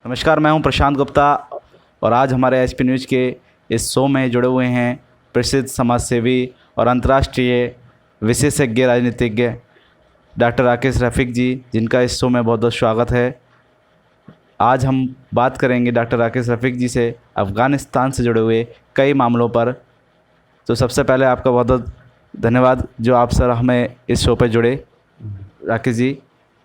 नमस्कार, मैं हूं प्रशांत गुप्ता और आज हमारे एचपी न्यूज़ के इस शो में जुड़े हुए हैं प्रसिद्ध समाजसेवी और अंतर्राष्ट्रीय विशेषज्ञ राजनीतिज्ञ डॉक्टर राकेश रफ़ीक जी, जिनका इस शो में बहुत बहुत स्वागत है। आज हम बात करेंगे डॉक्टर राकेश रफ़ीक जी से अफ़गानिस्तान से जुड़े हुए कई मामलों पर। तो सबसे पहले आपका बहुत बहुत धन्यवाद जो आप सर हमें इस शो पर जुड़े राकेश जी।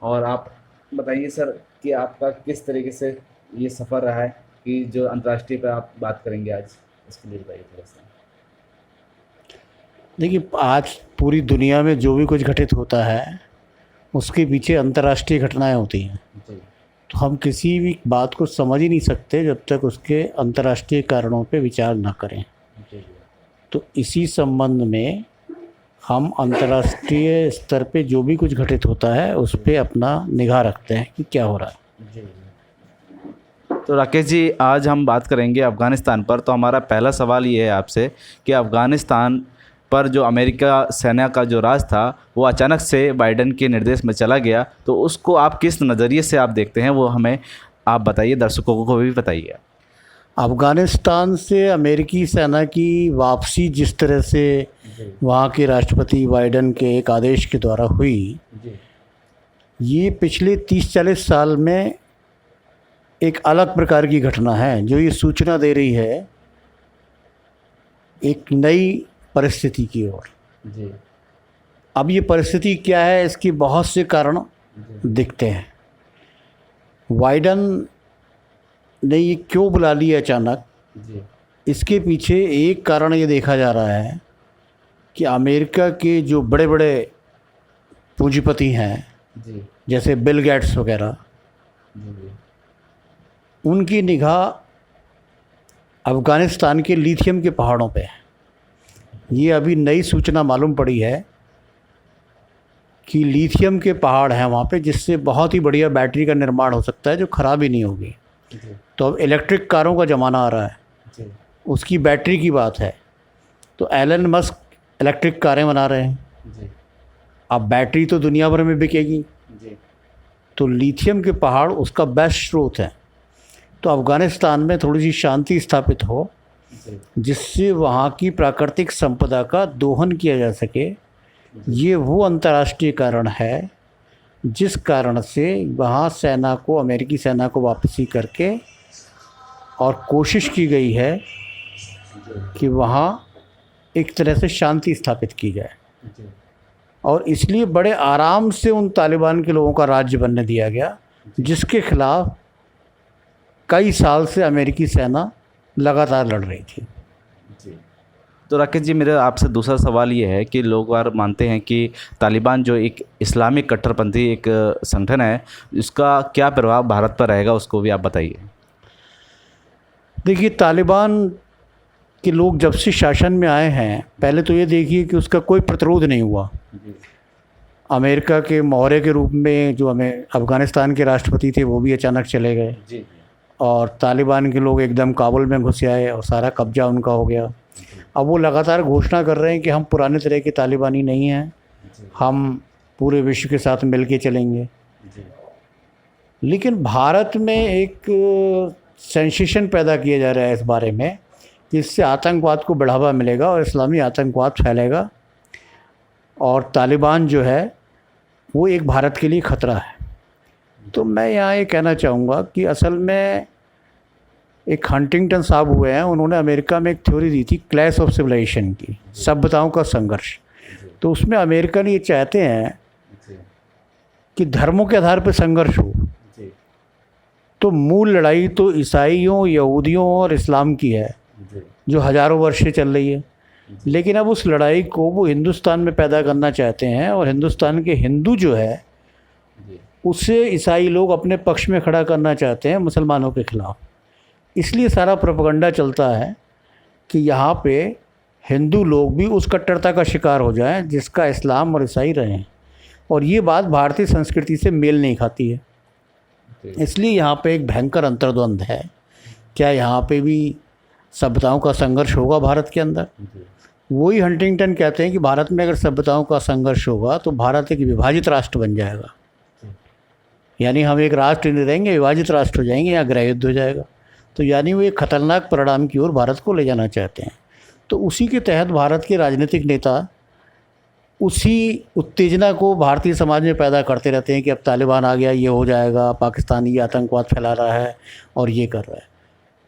और आप बताइए सर कि आपका किस तरीके से ये सफ़र रहा है कि जो अंतर्राष्ट्रीय पर आप बात करेंगे आज, इसके लिए बताइए थोड़ा सा। देखिए, आज पूरी दुनिया में जो भी कुछ घटित होता है उसके पीछे अंतर्राष्ट्रीय घटनाएं होती हैं। जी तो हम किसी भी बात को समझ ही नहीं सकते जब तक उसके अंतर्राष्ट्रीय कारणों पे विचार ना करें। जी तो इसी संबंध में हम अंतर्राष्ट्रीय स्तर पे जो भी कुछ घटित होता है उस पे अपना निगाह रखते हैं कि क्या हो रहा है। जी। तो राकेश जी, आज हम बात करेंगे अफ़गानिस्तान पर। तो हमारा पहला सवाल ये है आपसे कि अफ़गानिस्तान पर जो अमेरिका सेना का जो राज था वो अचानक से बाइडेन के निर्देश में चला गया, तो उसको आप किस नज़रिए से आप देखते हैं, वो हमें आप बताइए, दर्शकों को भी बताइए। अफ़गानिस्तान से अमेरिकी सेना की वापसी जिस तरह से वहाँ के राष्ट्रपति बाइडेन के एक आदेश के द्वारा हुई, ये पिछले 30-40 साल में एक अलग प्रकार की घटना है जो ये सूचना दे रही है एक नई परिस्थिति की ओर। जी अब ये परिस्थिति क्या है, इसके बहुत से कारण दिखते हैं। बाइडेन ने ये क्यों बुला लिया अचानक, जी इसके पीछे एक कारण ये देखा जा रहा है कि अमेरिका के जो बड़े बड़े पूंजीपति हैं, जी जैसे बिल गेट्स वगैरह, जी उनकी निगाह अफ़गानिस्तान के लिथियम के पहाड़ों पे है। ये अभी नई सूचना मालूम पड़ी है कि लिथियम के पहाड़ हैं वहाँ पे, जिससे बहुत ही बढ़िया बैटरी का निर्माण हो सकता है जो ख़राब ही नहीं होगी। जी तो अब इलेक्ट्रिक कारों का ज़माना आ रहा है, जी उसकी बैटरी की बात है। तो एलन मस्क इलेक्ट्रिक कारें बना रहे हैं। जी अब बैटरी तो दुनिया भर में बिकेगी, जी तो लिथियम के पहाड़ उसका बेस्ट स्रोत है। तो अफ़गानिस्तान में थोड़ी सी शांति स्थापित हो, जी जिससे वहाँ की प्राकृतिक संपदा का दोहन किया जा सके, ये वो अंतर्राष्ट्रीय कारण है जिस कारण से वहाँ सेना को, अमेरिकी सेना को वापसी करके और कोशिश की गई है कि वहाँ एक तरह से शांति स्थापित की जाए। जी और इसलिए बड़े आराम से उन तालिबान के लोगों का राज्य बनने दिया गया, जिसके खिलाफ कई साल से अमेरिकी सेना लगातार लड़ रही थी। जी। तो राकेश जी, मेरा आपसे दूसरा सवाल ये है कि लोग बार मानते हैं कि तालिबान जो एक इस्लामिक कट्टरपंथी एक संगठन है, इसका क्या प्रभाव भारत पर रहेगा, उसको भी आप बताइए। देखिए, तालिबान के लोग जब से शासन में आए हैं, पहले तो ये देखिए कि उसका कोई प्रतिरोध नहीं हुआ। अमेरिका के मोहरे के रूप में जो हमें अफ़गानिस्तान के राष्ट्रपति थे वो भी अचानक चले गए, जी और तालिबान के लोग एकदम काबुल में घुस आए और सारा कब्जा उनका हो गया। अब वो लगातार घोषणा कर रहे हैं कि हम पुराने तरह के तालिबानी नहीं हैं, हम पूरे विश्व के साथ मिल के चलेंगे। जी लेकिन भारत में एक सेंसेशन पैदा किया जा रहा है इस बारे में कि इससे आतंकवाद को बढ़ावा मिलेगा और इस्लामी आतंकवाद फैलेगा, और तालिबान जो है वो एक भारत के लिए ख़तरा है। तो मैं यहाँ ये कहना चाहूँगा कि असल में एक हंटिंगटन साहब हुए हैं, उन्होंने अमेरिका में एक थ्योरी दी थी क्लैश ऑफ सिविलाइजेशन की, सभ्यताओं का संघर्ष। तो उसमें अमेरिकन ये चाहते हैं कि धर्मों के आधार पर संघर्ष हो। तो मूल लड़ाई तो ईसाइयों, यहूदियों और इस्लाम की है, जो हज़ारों वर्ष से चल रही है। लेकिन अब उस लड़ाई को वो हिंदुस्तान में पैदा करना चाहते हैं, और हिंदुस्तान के हिंदू जो है उससे ईसाई लोग अपने पक्ष में खड़ा करना चाहते हैं मुसलमानों के ख़िलाफ़। इसलिए सारा प्रोपेगेंडा चलता है कि यहाँ पे हिंदू लोग भी उस कट्टरता का शिकार हो जाएं जिसका इस्लाम और ईसाई रहे हैं, और ये बात भारतीय संस्कृति से मेल नहीं खाती है। इसलिए यहाँ पे एक भयंकर अंतर्द्वंद है। क्या यहाँ पे भी सभ्यताओं का संघर्ष होगा भारत के अंदर? वही हंटिंगटन कहते हैं कि भारत में अगर सभ्यताओं का संघर्ष होगा तो भारत एक विभाजित राष्ट्र बन जाएगा। यानी हम एक राष्ट्र नहीं रहेंगे, विभाजित राष्ट्र हो जाएंगे, या गृह युद्ध हो जाएगा। तो यानी वो एक खतरनाक परिणाम की ओर भारत को ले जाना चाहते हैं। तो उसी के तहत भारत के राजनीतिक नेता उसी उत्तेजना को भारतीय समाज में पैदा करते रहते हैं कि अब तालिबान आ गया, ये हो जाएगा, पाकिस्तान ये आतंकवाद फैला रहा है और ये कर रहा है।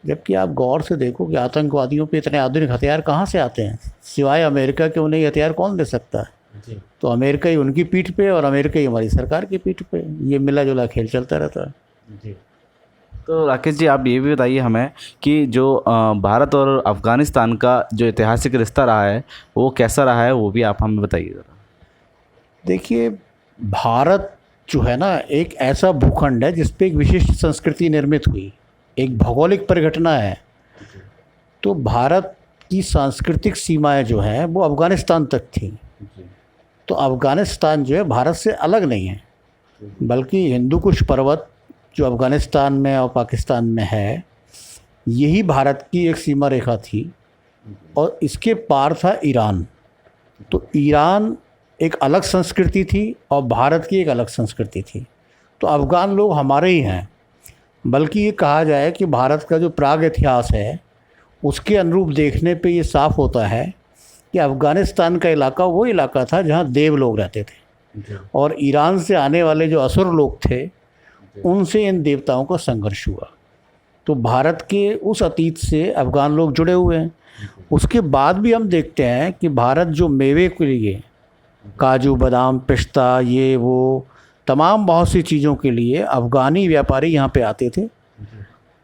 जबकि आप गौर से देखो कि आतंकवादियों पे इतने आधुनिक हथियार कहाँ से आते हैं, सिवाय अमेरिका के उन्हें ये हथियार कौन दे सकता है। तो अमेरिका ही उनकी पीठ पे और अमेरिका ही हमारी सरकार की पीठ पे, ये मिला जुला खेल चलता रहता है। तो राकेश जी, आप ये भी बताइए हमें कि जो भारत और अफ़गानिस्तान का जो ऐतिहासिक रिश्ता रहा है वो कैसा रहा है, वो भी आप हमें बताइए ज़रा। देखिए, भारत जो है ना, एक ऐसा भूखंड है जिस पे एक विशिष्ट संस्कृति निर्मित हुई, एक भौगोलिक परिघटना है। तो भारत की सांस्कृतिक सीमाएं जो हैं वो अफ़गानिस्तान तक थी। तो अफ़गानिस्तान जो है भारत से अलग नहीं है, बल्कि हिंदू कुश पर्वत जो अफ़गानिस्तान में और पाकिस्तान में है, यही भारत की एक सीमा रेखा थी। और इसके पार था ईरान। तो ईरान एक अलग संस्कृति थी और भारत की एक अलग संस्कृति थी। तो अफ़गान लोग हमारे ही हैं, बल्कि ये कहा जाए कि भारत का जो प्राग इतिहास है उसके अनुरूप देखने पे ये साफ़ होता है कि अफ़गानिस्तान का इलाका वो इलाका था जहाँ देव लोग रहते थे, और ईरान से आने वाले जो असुर लोग थे उनसे इन देवताओं का संघर्ष हुआ। तो भारत के उस अतीत से अफ़गान लोग जुड़े हुए हैं। उसके बाद भी हम देखते हैं कि भारत जो मेवे के लिए, काजू बादाम पिस्ता ये वो तमाम बहुत सी चीज़ों के लिए अफ़गानी व्यापारी यहाँ पे आते थे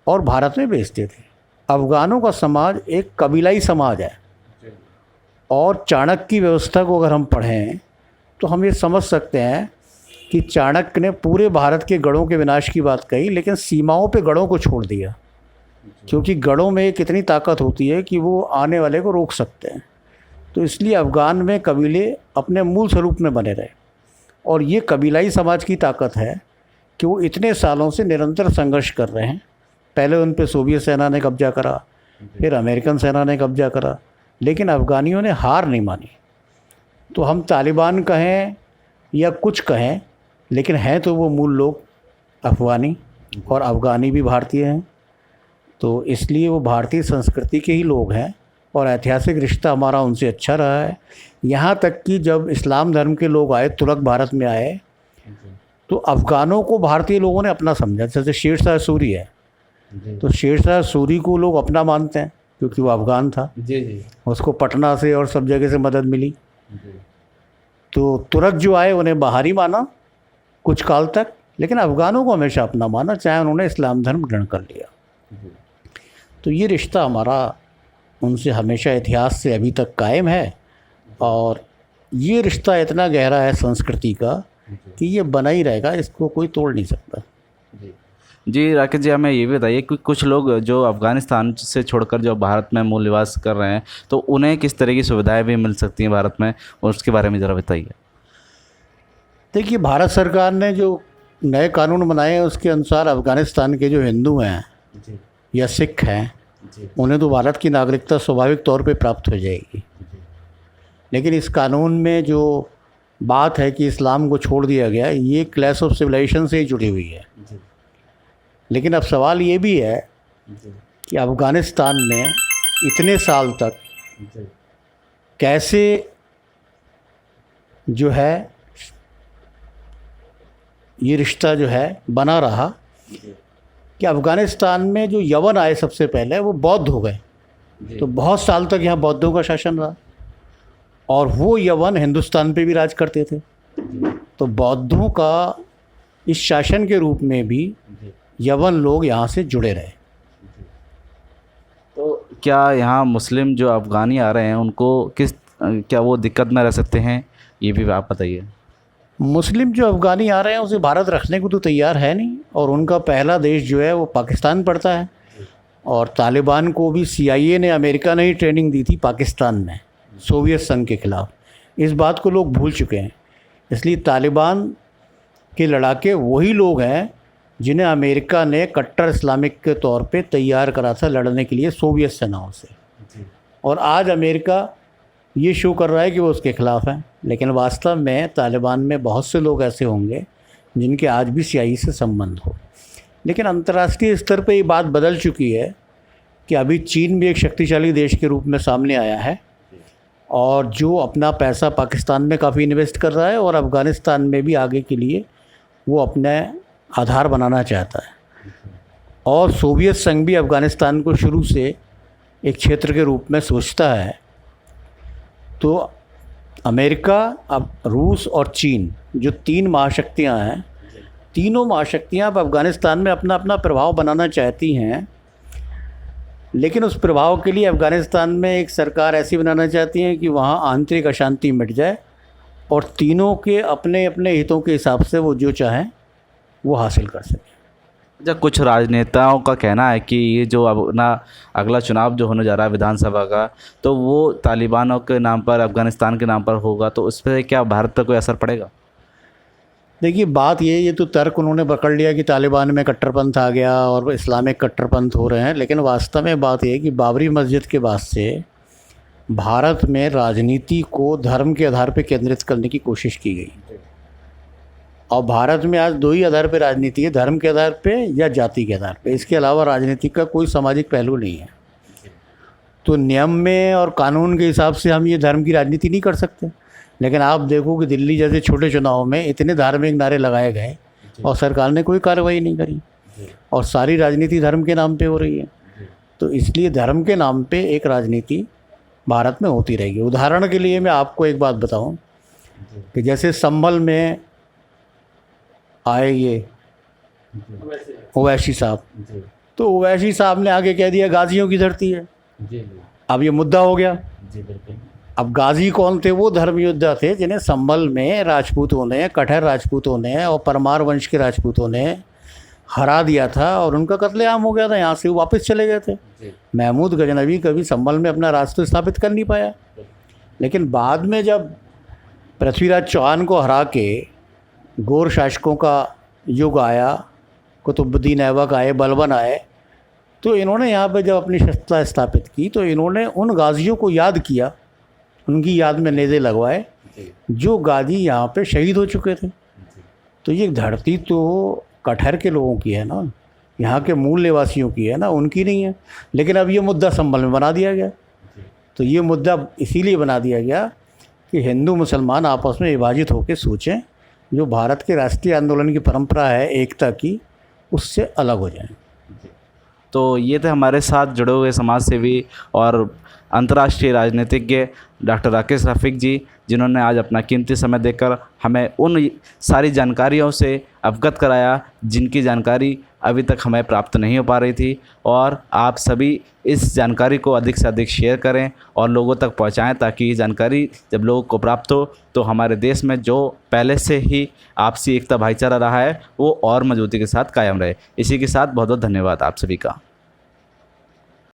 और भारत में बेचते थे। अफ़गानों का समाज एक कबीलाई समाज है, और चाणक्य की व्यवस्था को अगर हम पढ़ें तो हम ये समझ सकते हैं कि चाणक्य ने पूरे भारत के गढ़ों के विनाश की बात कही, लेकिन सीमाओं पे गढ़ों को छोड़ दिया, क्योंकि गढ़ों में कितनी ताकत होती है कि वो आने वाले को रोक सकते हैं। तो इसलिए अफ़गान में कबीले अपने मूल स्वरूप में बने रहे, और ये कबीलाई समाज की ताकत है कि वो इतने सालों से निरंतर संघर्ष कर रहे हैं। पहले उन पे सोवियत सेना ने कब्जा करा, फिर अमेरिकन सेना ने कब्जा करा, लेकिन अफ़गानियों ने हार नहीं मानी। तो हम तालिबान कहें या कुछ कहें, लेकिन हैं तो वो मूल लोग अफ़गानी, और अफ़गानी भी भारतीय हैं। तो इसलिए वो भारतीय संस्कृति के ही लोग हैं, और ऐतिहासिक रिश्ता हमारा उनसे अच्छा रहा है। यहाँ तक कि जब इस्लाम धर्म के लोग आए, तुर्क भारत में आए, तो अफ़गानों को भारतीय लोगों ने अपना समझा। जैसे शेरशाह सूरी है, तो शेरशाह सूरी को लोग अपना मानते हैं क्योंकि वो अफ़गान था। उसको पटना से और सब जगह से मदद मिली। तो तुर्क जो आए उन्हें बाहरी माना कुछ काल तक, लेकिन अफ़गानों को हमेशा अपना माना, चाहे उन्होंने इस्लाम धर्म ग्रहण कर लिया। तो ये रिश्ता हमारा उनसे हमेशा इतिहास से अभी तक कायम है, और ये रिश्ता इतना गहरा है संस्कृति का कि ये बना ही रहेगा, इसको कोई तोड़ नहीं सकता। जी राकेश जी, हमें ये भी बताइए कि कुछ लोग जो अफ़गानिस्तान से छोड़कर जो भारत में मूल निवास कर रहे हैं, तो उन्हें किस तरह की सुविधाएं भी मिल सकती हैं भारत में, और उसके बारे में ज़रा बताइए। देखिए, भारत सरकार ने जो नए कानून बनाए हैं उसके अनुसार अफ़गानिस्तान के जो हिंदू हैं या सिख हैं, उन्हें तो भारत की नागरिकता स्वाभाविक तौर पे प्राप्त हो जाएगी। लेकिन इस कानून में जो बात है कि इस्लाम को छोड़ दिया गया, ये क्लैश ऑफ सिविलाइजेशन से ही जुड़ी हुई है। लेकिन अब सवाल ये भी है कि अफ़गानिस्तान में इतने साल तक कैसे जो है ये रिश्ता जो है बना रहा, कि अफ़गानिस्तान में जो यवन आए सबसे पहले वो बौद्ध हो गए। तो बहुत साल तक यहाँ बौद्धों का शासन रहा, और वो यवन हिंदुस्तान पे भी राज करते थे। तो बौद्धों का इस शासन के रूप में भी यवन लोग यहाँ से जुड़े रहे। तो क्या यहाँ मुस्लिम जो अफ़गानी आ रहे हैं उनको क्या वो दिक्कत में रह सकते हैं, ये भी आप बताइए। मुस्लिम जो अफ़गानी आ रहे हैं उसे भारत रखने को तो तैयार है नहीं, और उनका पहला देश जो है वो पाकिस्तान पड़ता है। और तालिबान को भी CIA ने, अमेरिका ने ही ट्रेनिंग दी थी पाकिस्तान में सोवियत संघ के ख़िलाफ़। इस बात को लोग भूल चुके हैं। इसलिए तालिबान के लड़ाके वही लोग हैं जिन्हें अमेरिका ने कट्टर इस्लामिक के तौर पे तैयार करा था लड़ने के लिए सोवियत सेनाओं से। और आज अमेरिका ये शो कर रहा है कि वो उसके ख़िलाफ़ है, लेकिन वास्तव में तालिबान में बहुत से लोग ऐसे होंगे जिनके आज भी सियाही से संबंध हो। लेकिन अंतर्राष्ट्रीय स्तर पे ये बात बदल चुकी है कि अभी चीन भी एक शक्तिशाली देश के रूप में सामने आया है और जो अपना पैसा पाकिस्तान में काफ़ी इन्वेस्ट कर रहा है और अफ़गानिस्तान में भी आगे के लिए वो अपने आधार बनाना चाहता है। और सोवियत संघ भी अफ़गानिस्तान को शुरू से एक क्षेत्र के रूप में सोचता है। तो अमेरिका, अब रूस और चीन जो तीन महाशक्तियां हैं, तीनों महाशक्तियां अब अफ़गानिस्तान में अपना अपना प्रभाव बनाना चाहती हैं। लेकिन उस प्रभाव के लिए अफ़गानिस्तान में एक सरकार ऐसी बनाना चाहती है कि वहाँ आंतरिक अशांति मिट जाए और तीनों के अपने अपने हितों के हिसाब से वो जो चाहें वो हासिल कर सकें। जब कुछ राजनेताओं का कहना है कि ये जो अब ना अगला चुनाव जो होने जा रहा है विधानसभा का, तो वो तालिबानों के नाम पर, अफ़गानिस्तान के नाम पर होगा, तो उस पर क्या भारत पर कोई असर पड़ेगा? देखिए बात ये तो तर्क उन्होंने पकड़ लिया कि तालिबान में कट्टरपंथ आ गया और इस्लामिक कट्टरपंथ हो रहे हैं। लेकिन वास्तव में बात ये है कि बाबरी मस्जिद के बाद से भारत में राजनीति को धर्म के आधार पर केंद्रित करने की कोशिश की गई और भारत में आज दो ही आधार पर राजनीति है, धर्म के आधार पे या जाति के आधार पे। इसके अलावा राजनीति का कोई सामाजिक पहलू नहीं है। तो नियम में और कानून के हिसाब से हम ये धर्म की राजनीति नहीं कर सकते। लेकिन आप देखो कि दिल्ली जैसे छोटे चुनाव में इतने धार्मिक नारे लगाए गए और सरकार ने कोई कार्रवाई नहीं करी और सारी राजनीति धर्म के नाम पे हो रही है। तो इसलिए धर्म के नाम पे एक राजनीति भारत में होती रहेगी। उदाहरण के लिए मैं आपको एक बात बताऊं कि जैसे संभल में आए ये ओवैसी साहब, तो ओवैसी साहब ने आगे कह दिया गाजियों की धरती है। अब ये मुद्दा हो गया। अब गाजी कौन थे? वो धर्म योद्धा थे जिन्हें संभल में राजपूतों ने, कठहर राजपूतों ने और परमार वंश के राजपूतों ने हरा दिया था और उनका कत्लेआम हो गया था। यहाँ से वो वापस चले गए थे। महमूद गजनवी कभी संभल में अपना राष्ट्र स्थापित कर नहीं पाया। लेकिन बाद में जब पृथ्वीराज चौहान को हरा के गौर शासकों का युग आया, कुतुबुद्दीन ऐबक आए, बलबन आए, तो इन्होंने यहाँ पे जब अपनी सत्ता स्थापित की तो इन्होंने उन गाजियों को याद किया, उनकी याद में नेज़े लगवाए जो गाजी यहाँ पे शहीद हो चुके थे। तो ये धरती तो कठहर के लोगों की है ना, यहाँ के मूल निवासियों की है ना, उनकी नहीं है। लेकिन अब ये मुद्दा संभल में बना दिया गया। तो ये मुद्दा इसीलिए बना दिया गया कि हिंदू मुसलमान आपस में विभाजित होकर सोचें, जो भारत के राष्ट्रीय आंदोलन की परंपरा है एकता की, उससे अलग हो जाएं। तो ये थे हमारे साथ जुड़े हुए समाज सेवी और अंतर्राष्ट्रीय राजनीतिज्ञ डॉक्टर राकेश रफ़ीक जी, जिन्होंने आज अपना कीमती समय देकर हमें उन सारी जानकारियों से अवगत कराया जिनकी जानकारी अभी तक हमें प्राप्त नहीं हो पा रही थी। और आप सभी इस जानकारी को अधिक से अधिक शेयर करें और लोगों तक पहुंचाएं, ताकि ये जानकारी जब लोगों को प्राप्त हो तो हमारे देश में जो पहले से ही आपसी एकता भाईचारा रहा है वो और मजबूती के साथ कायम रहे। इसी के साथ बहुत बहुत धन्यवाद आप सभी का।